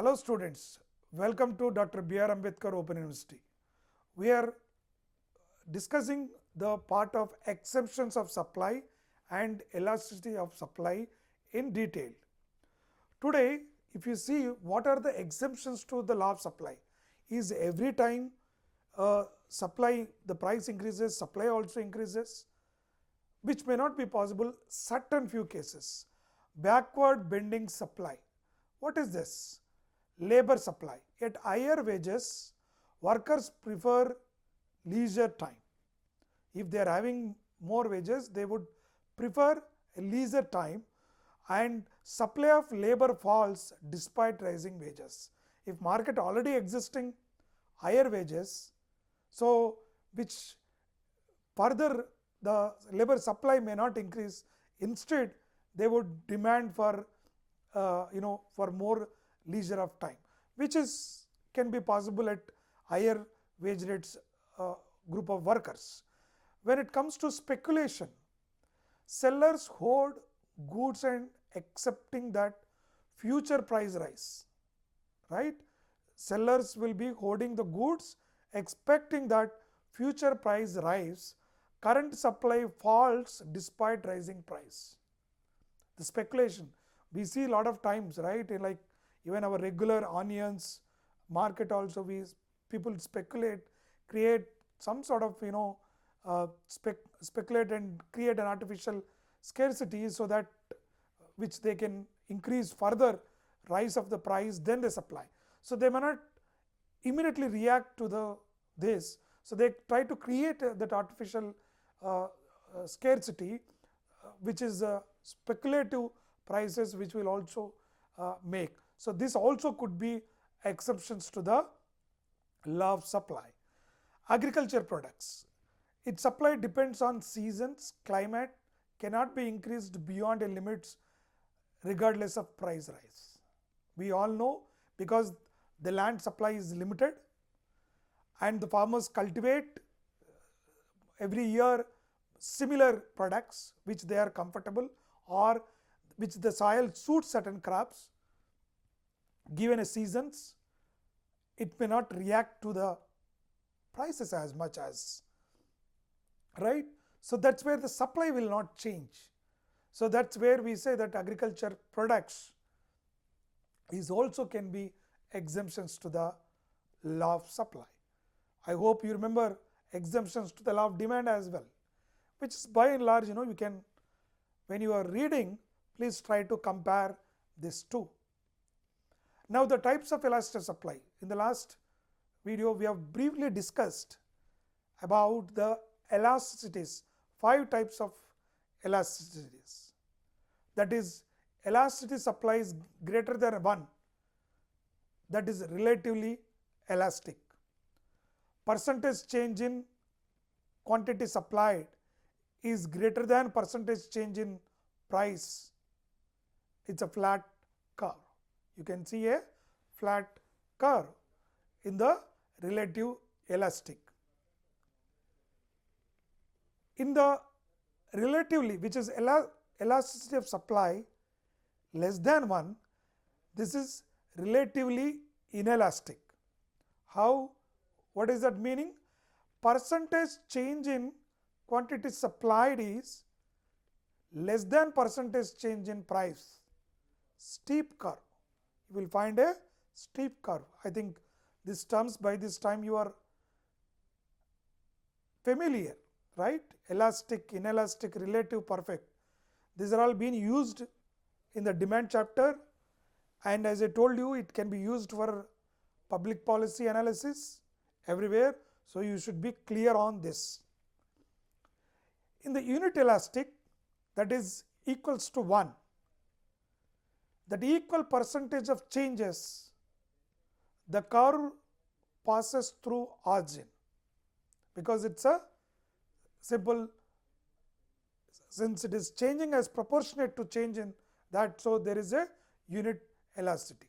Hello students, welcome to Dr. B.R. Ambedkar Open University. We are discussing the part of exceptions of supply and elasticity of supply in detail. Today, if you see what are the exemptions to the law of supply, is every time supply, the price increases, supply also increases, which may not be possible, certain few cases. Backward bending supply. What is this? Labor supply. At higher wages, workers prefer leisure time. If they are having more wages, they would prefer a leisure time, and supply of labor falls despite rising wages. If market already existing higher wages, so which further the labor supply may not increase, instead they would demand for for more leisure of time, which can be possible at higher wage rates group of workers. When it comes to speculation, sellers hoard goods and accepting that future price rise, right? Sellers will be hoarding the goods expecting that future price rise, current supply falls despite rising price. The speculation we see a lot of times, right? Like even our regular onions market also, people speculate, create some sort of speculate and create an artificial scarcity so that which they can increase further rise of the price, then they supply. So they may not immediately react to this, so they try to create that artificial scarcity, which is speculative prices, which will also make. So this also could be exceptions to the law of supply. Agriculture products, its supply depends on seasons, climate, cannot be increased beyond a limits regardless of price rise. We all know, because the land supply is limited and the farmers cultivate every year similar products which they are comfortable, or which the soil suits certain crops, given a seasons, it may not react to the prices as much as, right? So that's where the supply will not change. So that's where we say that agriculture products is also can be exemptions to the law of supply. I hope you remember exemptions to the law of demand as well, which is by and large, you can, when you are reading, please try to compare these two. Now the types of elastic supply. In the last video, we have briefly discussed about the elasticities, 5 types of elasticities. That is, elasticity supply is greater than 1, that is relatively elastic. Percentage change in quantity supplied is greater than percentage change in price. It's a flat curve. You can see a flat curve in the relative elastic. In the relatively, which is elasticity of supply less than 1, this is relatively inelastic. How? What is that meaning? Percentage change in quantity supplied is less than percentage change in price. Steep curve. You will find a steep curve. I think these terms by this time you are familiar, right? Elastic, inelastic, relative, perfect. These are all being used in the demand chapter, and as I told you, it can be used for public policy analysis everywhere. So you should be clear on this. In the unit elastic, that is equals to 1, that equal percentage of changes, the curve passes through origin, because it's a simple, since it is changing as proportionate to change in that, so there is a unit elasticity.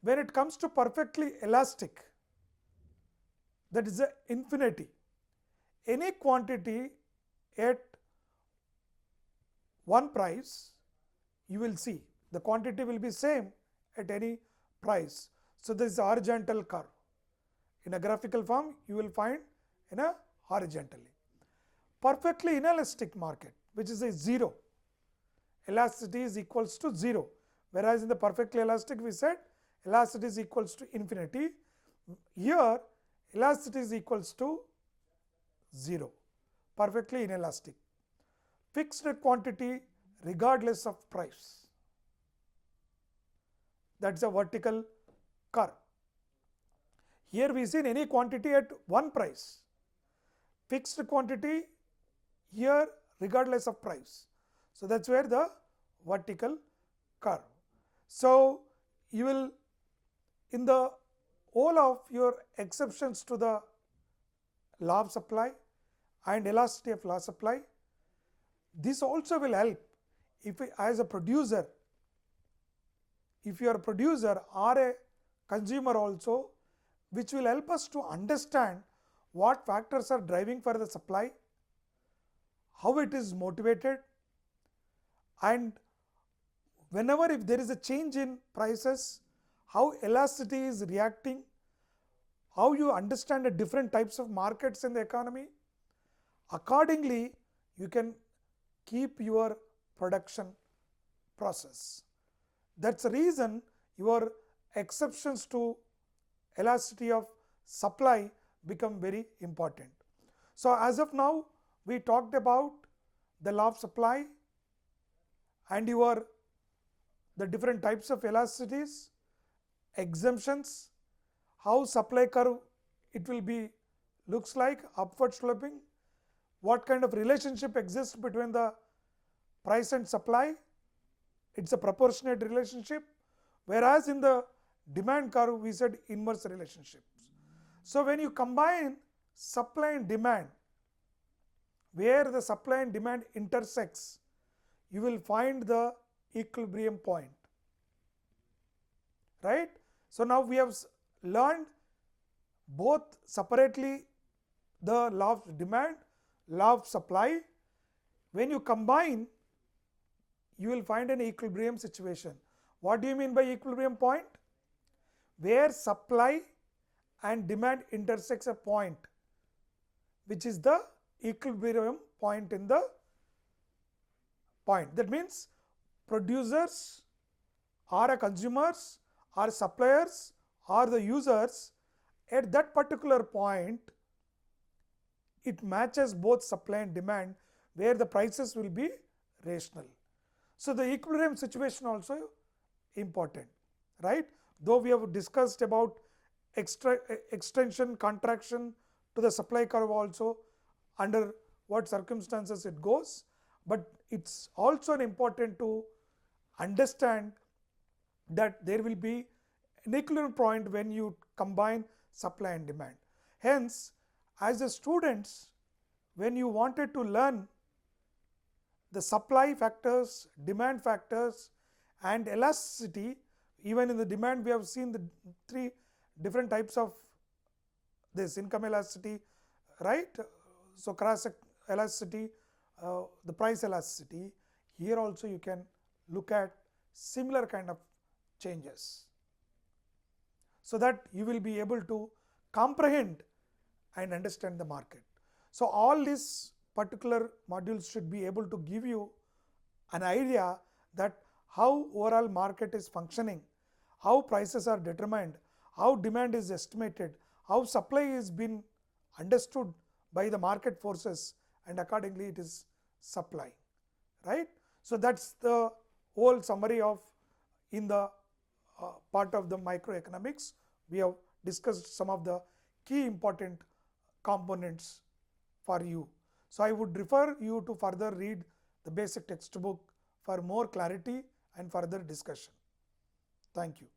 When it comes to perfectly elastic, that is a infinity. Any quantity at one price, you will see the quantity will be same at any price. So, this is a horizontal curve. In a graphical form, you will find in a horizontally. Perfectly inelastic market, which is a 0. Elasticity is equals to 0. Whereas in the perfectly elastic, we said elasticity is equals to infinity. Here, elasticity is equals to 0. Perfectly inelastic. Fixed quantity regardless of price. That is a vertical curve. Here we see any quantity at one price. Fixed quantity here regardless of price. So, that is where the vertical curve. So, you will in the all of your exceptions to the law of supply and elasticity of law of supply, this also will help if as a producer, if you are a producer or a consumer also, which will help us to understand what factors are driving for the supply, how it is motivated, and whenever if there is a change in prices, how elasticity is reacting, how you understand the different types of markets in the economy. Accordingly, you can keep your production process. That's the reason your exceptions to elasticity of supply become very important. So, as of now, we talked about the law of supply and the different types of elasticities, exemptions, how supply curve it will be looks like upward sloping, what kind of relationship exists between the price and supply. It's a proportionate relationship, whereas in the demand curve we said inverse relationships. So, when you combine supply and demand, where the supply and demand intersects, you will find the equilibrium point, right. So, now we have learned both separately the law of demand, law of supply. When you combine, you will find an equilibrium situation. What do you mean by equilibrium point? Where supply and demand intersects a point, which is the equilibrium point in the point. That means producers or consumers or suppliers or the users, at that particular point it matches both supply and demand, where the prices will be rational. So, the equilibrium situation also important, right. Though we have discussed about extension, contraction to the supply curve also, under what circumstances it goes, but it's also important to understand that there will be an equilibrium point when you combine supply and demand. Hence, as a students, when you wanted to learn the supply factors, demand factors and elasticity, even in the demand we have seen the 3 different types of this income elasticity, right. So, cross elasticity, the price elasticity. Here also you can look at similar kind of changes, so that you will be able to comprehend and understand the market. So, all these particular modules should be able to give you an idea that how overall market is functioning, how prices are determined, how demand is estimated, how supply is been understood by the market forces, and accordingly it is supply, right. So, that is the whole summary of in the part of the microeconomics. We have discussed some of the key important components for you. So, I would refer you to further read the basic textbook for more clarity and further discussion. Thank you.